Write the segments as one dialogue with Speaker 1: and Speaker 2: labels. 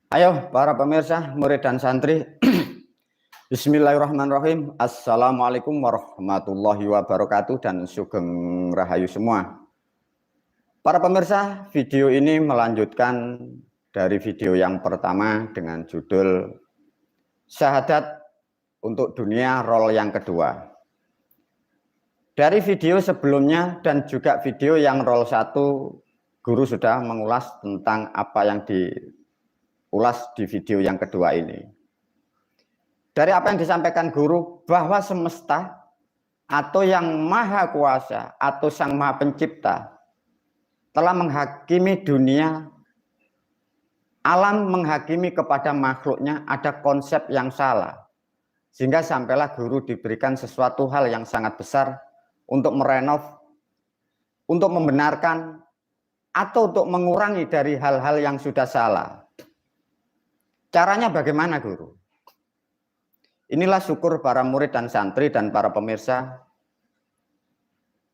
Speaker 1: Ayo para pemirsa, murid dan santri. Bismillahirrahmanirrahim. Assalamualaikum warahmatullahi wabarakatuh dan sugeng rahayu semua. Para pemirsa, video ini melanjutkan dari video yang pertama dengan judul Syahadat untuk Dunia Role yang kedua. Dari video sebelumnya dan juga video yang role 1, guru sudah mengulas tentang apa yang diulas di video yang kedua ini. Dari apa yang disampaikan guru, bahwa semesta atau yang maha kuasa atau sang maha pencipta telah menghakimi dunia, alam menghakimi kepada makhluknya ada konsep yang salah. Sehingga sampailah guru diberikan sesuatu hal yang sangat besar untuk merenov, untuk membenarkan, atau untuk mengurangi dari hal-hal yang sudah salah. Caranya bagaimana guru? Inilah syukur para murid dan santri dan para pemirsa.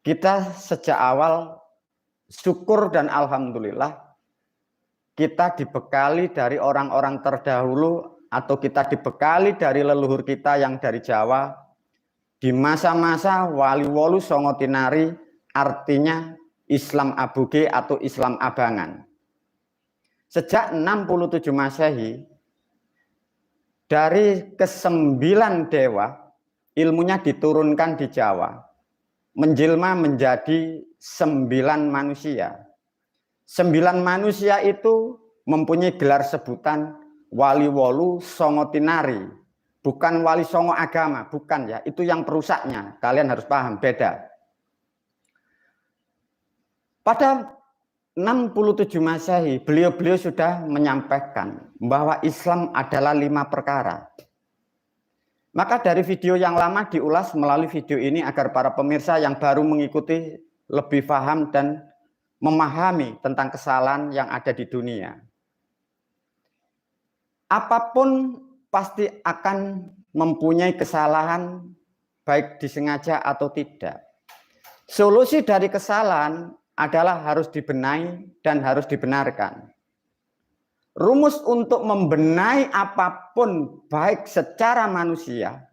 Speaker 1: Kita sejak awal syukur dan alhamdulillah kita dibekali dari orang-orang terdahulu atau kita dibekali dari leluhur kita yang dari Jawa di masa-masa Wali Wolu Songo Tinari, artinya Islam Aboge atau Islam Abangan. Sejak 67 Masehi, dari ke-9 dewa, ilmunya diturunkan di Jawa, menjelma menjadi 9 manusia. 9 manusia itu mempunyai gelar sebutan Wali Wolu Songo Tinari. Bukan wali songo agama, bukan ya, itu yang perusaknya. Kalian harus paham, beda. Pada 67 Masehi, beliau-beliau sudah menyampaikan bahwa Islam adalah 5 perkara. Maka dari video yang lama diulas melalui video ini agar para pemirsa yang baru mengikuti lebih paham dan memahami tentang kesalahan yang ada di dunia. Apapun pasti akan mempunyai kesalahan, baik disengaja atau tidak. Solusi dari kesalahan adalah harus dibenahi dan harus dibenarkan. Rumus untuk membenahi apapun, baik secara manusia,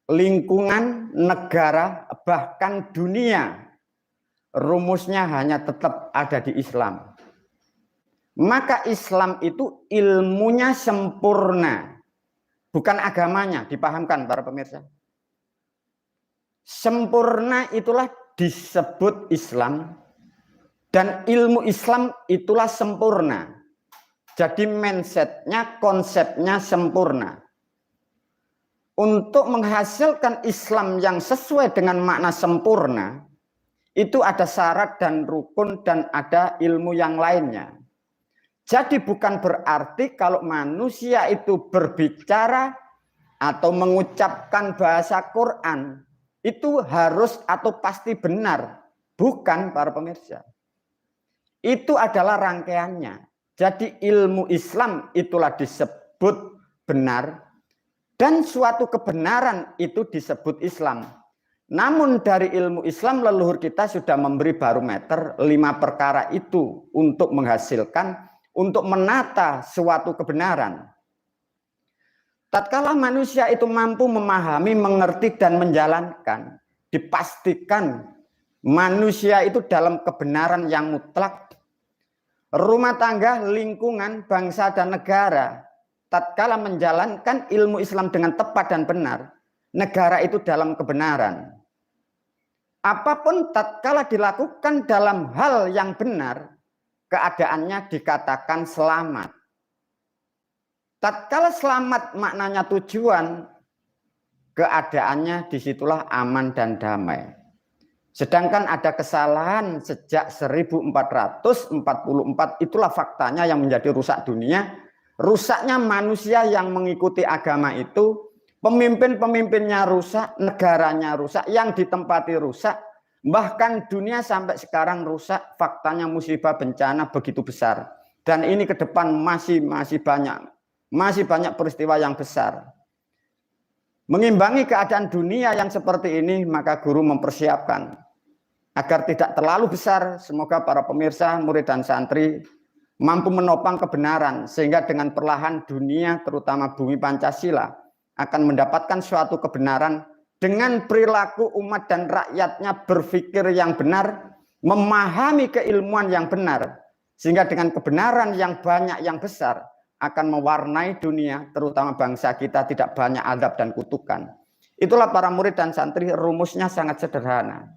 Speaker 1: lingkungan, negara, bahkan dunia, rumusnya hanya tetap ada di Islam. Maka Islam itu ilmunya sempurna, bukan agamanya, dipahamkan para pemirsa. Sempurna itulah disebut Islam, dan ilmu Islam itulah sempurna. Jadi mindsetnya, konsepnya sempurna. Untuk menghasilkan Islam yang sesuai dengan makna sempurna, itu ada syarat dan rukun dan ada ilmu yang lainnya. Jadi bukan berarti kalau manusia itu berbicara atau mengucapkan bahasa Quran itu harus atau pasti benar. Bukan para pemirsa. Itu adalah rangkaiannya. Jadi ilmu Islam itulah disebut benar dan suatu kebenaran itu disebut Islam. Namun dari ilmu Islam leluhur kita sudah memberi barometer 5 perkara itu untuk menghasilkan, untuk menata suatu kebenaran. Tatkala manusia itu mampu memahami, mengerti, dan menjalankan, dipastikan manusia itu dalam kebenaran yang mutlak. Rumah tangga, lingkungan, bangsa, dan negara, tatkala menjalankan ilmu Islam dengan tepat dan benar, negara itu dalam kebenaran. Apapun tatkala dilakukan dalam hal yang benar, keadaannya dikatakan selamat. Tatkala selamat maknanya tujuan, keadaannya disitulah aman dan damai. Sedangkan ada kesalahan sejak 1444, itulah faktanya yang menjadi rusak dunia. Rusaknya manusia yang mengikuti agama itu, pemimpin-pemimpinnya rusak, negaranya rusak, yang ditempati rusak. Bahkan dunia sampai sekarang rusak, faktanya musibah bencana begitu besar. Dan ini ke depan masih banyak peristiwa yang besar. Mengimbangi keadaan dunia yang seperti ini, maka guru mempersiapkan agar tidak terlalu besar. Semoga para pemirsa, murid dan santri mampu menopang kebenaran, sehingga dengan perlahan dunia, terutama bumi Pancasila, akan mendapatkan suatu kebenaran dengan perilaku umat dan rakyatnya berpikir yang benar, memahami keilmuan yang benar, sehingga dengan kebenaran yang banyak, yang besar, akan mewarnai dunia, terutama bangsa kita, tidak banyak adab dan kutukan. Itulah para murid dan santri, rumusnya sangat sederhana.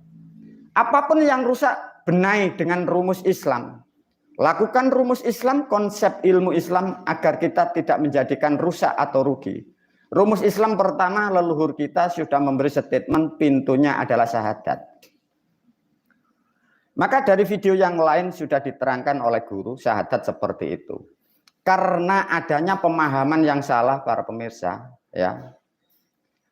Speaker 1: Apapun yang rusak, benahi dengan rumus Islam. Lakukan rumus Islam, konsep ilmu Islam, agar kita tidak menjadikan rusak atau rugi. Rumus Islam pertama, leluhur kita sudah memberi statement, pintunya adalah syahadat. Maka dari video yang lain sudah diterangkan oleh guru, syahadat seperti itu. Karena adanya pemahaman yang salah para pemirsa, ya.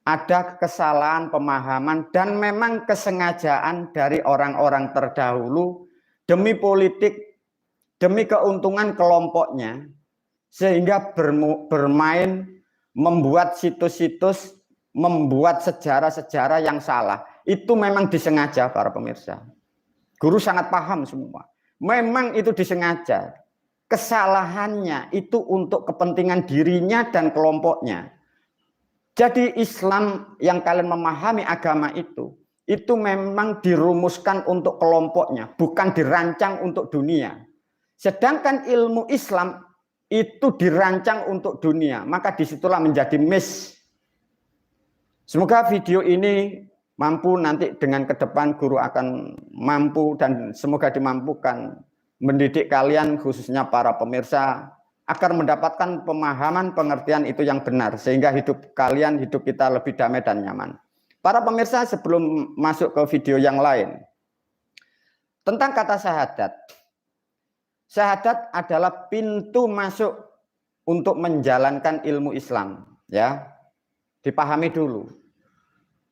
Speaker 1: Ada kesalahan pemahaman dan memang kesengajaan dari orang-orang terdahulu demi politik, demi keuntungan kelompoknya, sehingga bermain membuat situs-situs, membuat sejarah-sejarah yang salah. Itu memang disengaja para pemirsa. Guru sangat paham semua. Memang itu disengaja. Kesalahannya itu untuk kepentingan dirinya dan kelompoknya. Jadi Islam yang kalian memahami agama itu memang dirumuskan untuk kelompoknya, bukan dirancang untuk dunia. Sedangkan ilmu Islam itu dirancang untuk dunia, maka disitulah menjadi miss. Semoga video ini mampu nanti dengan ke depan guru akan mampu dan semoga dimampukan mendidik kalian khususnya para pemirsa agar mendapatkan pemahaman pengertian itu yang benar sehingga hidup kalian, hidup kita lebih damai dan nyaman. Para pemirsa, sebelum masuk ke video yang lain tentang kata syahadat. Syahadat adalah pintu masuk untuk menjalankan ilmu Islam, ya. Dipahami dulu.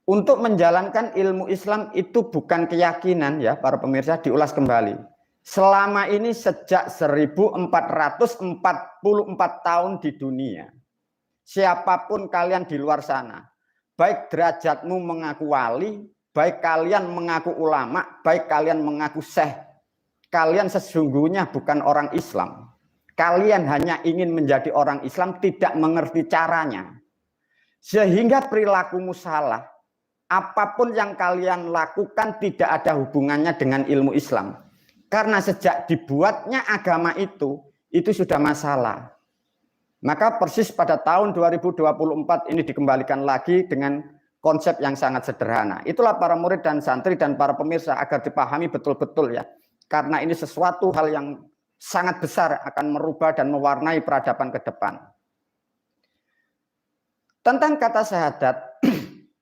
Speaker 1: Untuk menjalankan ilmu Islam itu bukan keyakinan, ya, para pemirsa, diulas kembali. Selama ini sejak 1444 tahun di dunia, siapapun kalian di luar sana, baik derajatmu mengaku wali, baik kalian mengaku ulama, baik kalian mengaku syekh, kalian sesungguhnya bukan orang Islam. Kalian hanya ingin menjadi orang Islam, tidak mengerti caranya. Sehingga perilakumu salah. Apapun yang kalian lakukan tidak ada hubungannya dengan ilmu Islam. Karena sejak dibuatnya agama itu sudah masalah. Maka persis pada tahun 2024 ini dikembalikan lagi dengan konsep yang sangat sederhana. Itulah para murid dan santri dan para pemirsa agar dipahami betul-betul ya. Karena ini sesuatu hal yang sangat besar akan merubah dan mewarnai peradaban ke depan. Tentang kata syahadat,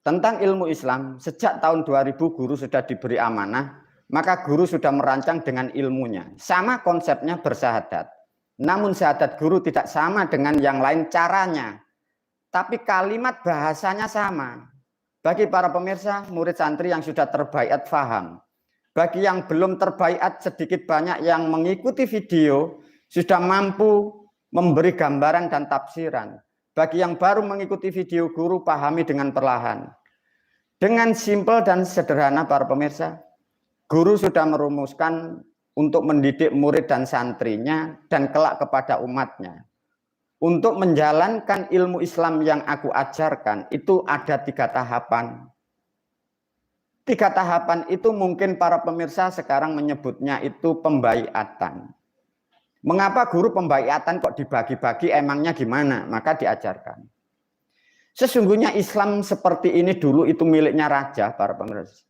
Speaker 1: tentang ilmu Islam, sejak tahun 2000 guru sudah diberi amanah. Maka guru sudah merancang dengan ilmunya. Sama konsepnya bersyahadat. Namun syahadat guru tidak sama dengan yang lain caranya. Tapi kalimat bahasanya sama. Bagi para pemirsa, murid santri yang sudah terbaiat faham. Bagi yang belum terbaiat sedikit banyak yang mengikuti video, sudah mampu memberi gambaran dan tafsiran. Bagi yang baru mengikuti video guru, pahami dengan perlahan. Dengan simpel dan sederhana para pemirsa, guru sudah merumuskan untuk mendidik murid dan santrinya dan kelak kepada umatnya. Untuk menjalankan ilmu Islam yang aku ajarkan itu ada 3 tahapan. 3 tahapan itu mungkin para pemirsa sekarang menyebutnya itu pembaiatan. Mengapa guru pembaiatan kok dibagi-bagi, emangnya gimana? Maka diajarkan. Sesungguhnya Islam seperti ini dulu itu miliknya raja para pemirsa.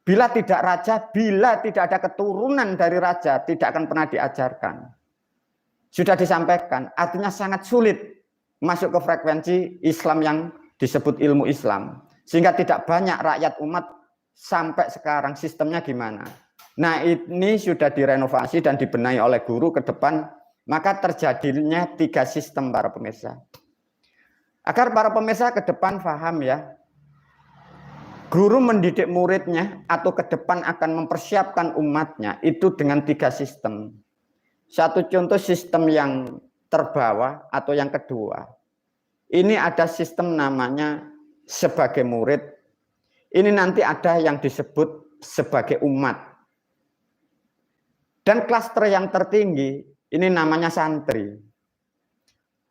Speaker 1: Bila tidak raja, bila tidak ada keturunan dari raja, tidak akan pernah diajarkan. Sudah disampaikan, artinya sangat sulit masuk ke frekuensi Islam yang disebut ilmu Islam. Sehingga tidak banyak rakyat umat sampai sekarang sistemnya gimana. Nah ini sudah direnovasi dan dibenahi oleh guru ke depan, maka terjadinya 3 sistem para pemirsa. Agar para pemirsa ke depan paham ya, guru mendidik muridnya atau ke depan akan mempersiapkan umatnya itu dengan 3 sistem. Satu contoh sistem yang terbawah atau yang kedua. Ini ada sistem namanya sebagai murid. Ini nanti ada yang disebut sebagai umat. Dan klaster yang tertinggi Ini namanya santri.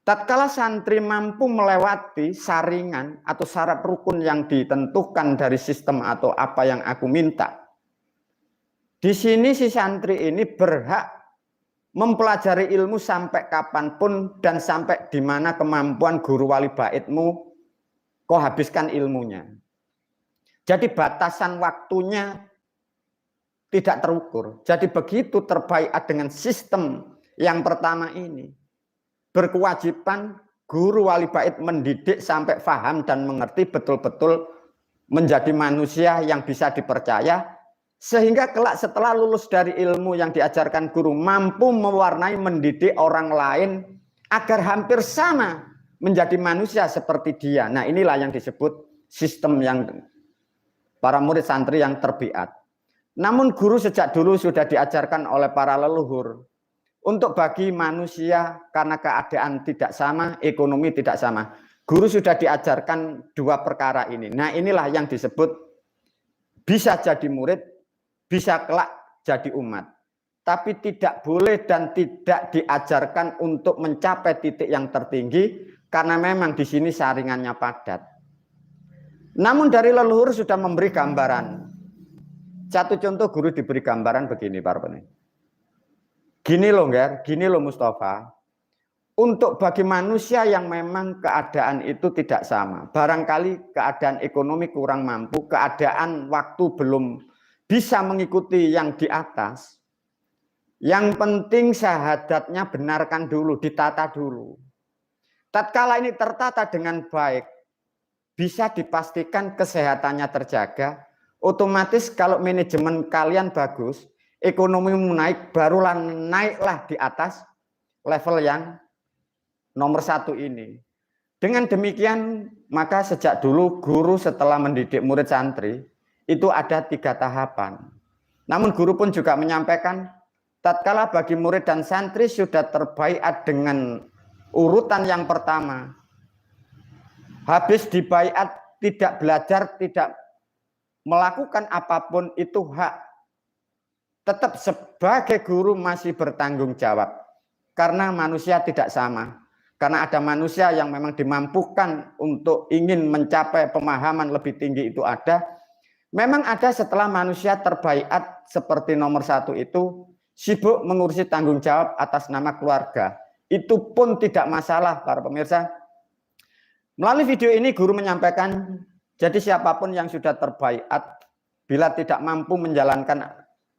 Speaker 1: Tatkala santri mampu melewati saringan atau syarat rukun yang ditentukan dari sistem atau apa yang aku minta, di sini si santri ini berhak mempelajari ilmu sampai kapanpun dan sampai di mana kemampuan guru wali baitmu kau habiskan ilmunya. Jadi batasan waktunya tidak terukur. Jadi begitu terbaiat dengan sistem yang pertama ini, berkewajiban guru wali bait mendidik sampai paham dan mengerti betul-betul menjadi manusia yang bisa dipercaya, sehingga kelak setelah lulus dari ilmu yang diajarkan guru mampu mewarnai mendidik orang lain agar hampir sama menjadi manusia seperti dia. Nah, inilah yang disebut sistem yang para murid santri yang terbiat. Namun guru sejak dulu sudah diajarkan oleh para leluhur untuk bagi manusia karena keadaan tidak sama, ekonomi tidak sama. Guru sudah diajarkan dua perkara ini. Nah, inilah yang disebut bisa jadi murid, bisa kelak jadi umat. Tapi tidak boleh dan tidak diajarkan untuk mencapai titik yang tertinggi karena memang di sini saringannya padat. Namun dari leluhur sudah memberi gambaran. Satu contoh guru diberi gambaran begini, para pendengar. Gini loh, Ger, gini loh Mustafa. Untuk bagi manusia yang memang keadaan itu tidak sama. Barangkali keadaan ekonomi kurang mampu, keadaan waktu belum bisa mengikuti yang di atas. Yang penting syahadatnya benarkan dulu, ditata dulu. Tatkala ini tertata dengan baik, bisa dipastikan kesehatannya terjaga, otomatis kalau manajemen kalian bagus, ekonomi naik, barulah naiklah di atas level yang nomor satu ini. Dengan demikian, maka sejak dulu guru setelah mendidik murid santri, itu ada 3 tahapan. Namun guru pun juga menyampaikan, tatkala bagi murid dan santri sudah terbaiat dengan urutan yang pertama, habis dibaiat, tidak belajar, tidak melakukan apapun, itu hak. Tetap sebagai guru masih bertanggung jawab. Karena manusia tidak sama. Karena ada manusia yang memang dimampukan untuk ingin mencapai pemahaman lebih tinggi itu ada. Memang ada setelah manusia terbaiat seperti nomor 1 itu, sibuk mengurusi tanggung jawab atas nama keluarga. Itu pun tidak masalah, para pemirsa. Melalui video ini guru menyampaikan, jadi siapapun yang sudah terbaiat, bila tidak mampu menjalankan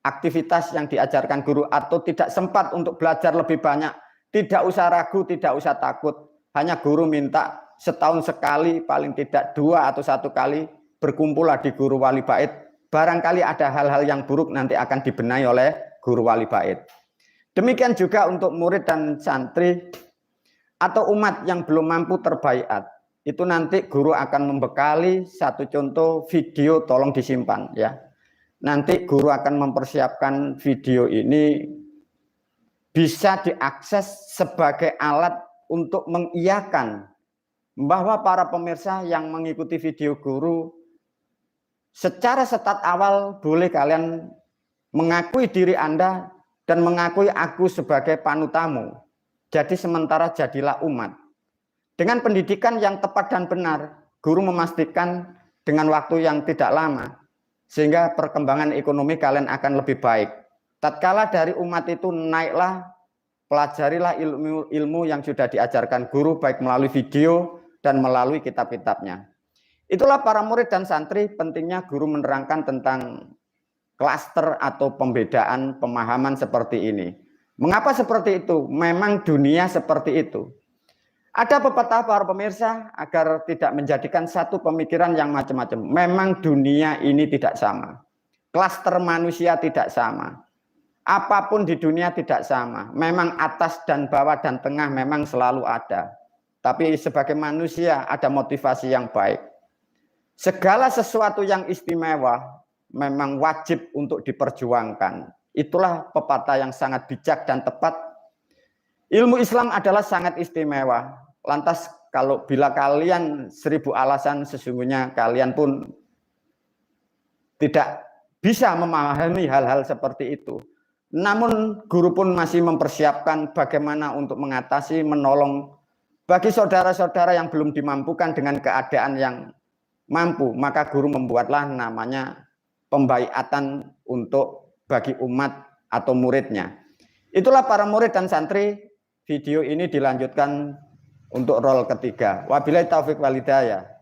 Speaker 1: aktivitas yang diajarkan guru atau tidak sempat untuk belajar lebih banyak, tidak usah ragu, tidak usah takut. Hanya guru minta setahun sekali, paling tidak 2 atau 1 kali berkumpullah di guru wali bait. Barangkali ada hal-hal yang buruk nanti akan dibenahi oleh guru wali bait. Demikian juga untuk murid dan santri atau umat yang belum mampu terbaiat. Itu nanti guru akan membekali satu contoh video, tolong disimpan ya. Nanti guru akan mempersiapkan video ini bisa diakses sebagai alat untuk mengiyakan bahwa para pemirsa yang mengikuti video guru secara start awal boleh kalian mengakui diri Anda dan mengakui aku sebagai panutamu. Jadi sementara jadilah umat. Dengan pendidikan yang tepat dan benar, guru memastikan dengan waktu yang tidak lama, sehingga perkembangan ekonomi kalian akan lebih baik. Tatkala dari umat itu naiklah, pelajarilah ilmu yang sudah diajarkan guru, baik melalui video dan melalui kitab-kitabnya. Itulah para murid dan santri, pentingnya guru menerangkan tentang klaster atau pembedaan pemahaman seperti ini. Mengapa seperti itu? Memang dunia seperti itu. Ada pepatah para pemirsa agar tidak menjadikan satu pemikiran yang macam-macam. Memang dunia ini tidak sama. Klaster manusia tidak sama. Apapun di dunia tidak sama. Memang atas dan bawah dan tengah memang selalu ada. Tapi sebagai manusia ada motivasi yang baik. Segala sesuatu yang istimewa memang wajib untuk diperjuangkan. Itulah pepatah yang sangat bijak dan tepat. Ilmu Islam adalah sangat istimewa. Lantas kalau bila kalian 1000 alasan, sesungguhnya kalian pun tidak bisa memahami hal-hal seperti itu. namun guru pun masih mempersiapkan bagaimana untuk mengatasi, menolong bagi saudara-saudara yang belum dimampukan dengan keadaan yang mampu. Maka guru membuatlah namanya pembaiatan untuk bagi umat atau muridnya. Itulah para murid dan santri. Video ini dilanjutkan untuk role ketiga. Wabillahi taufik walhidayah.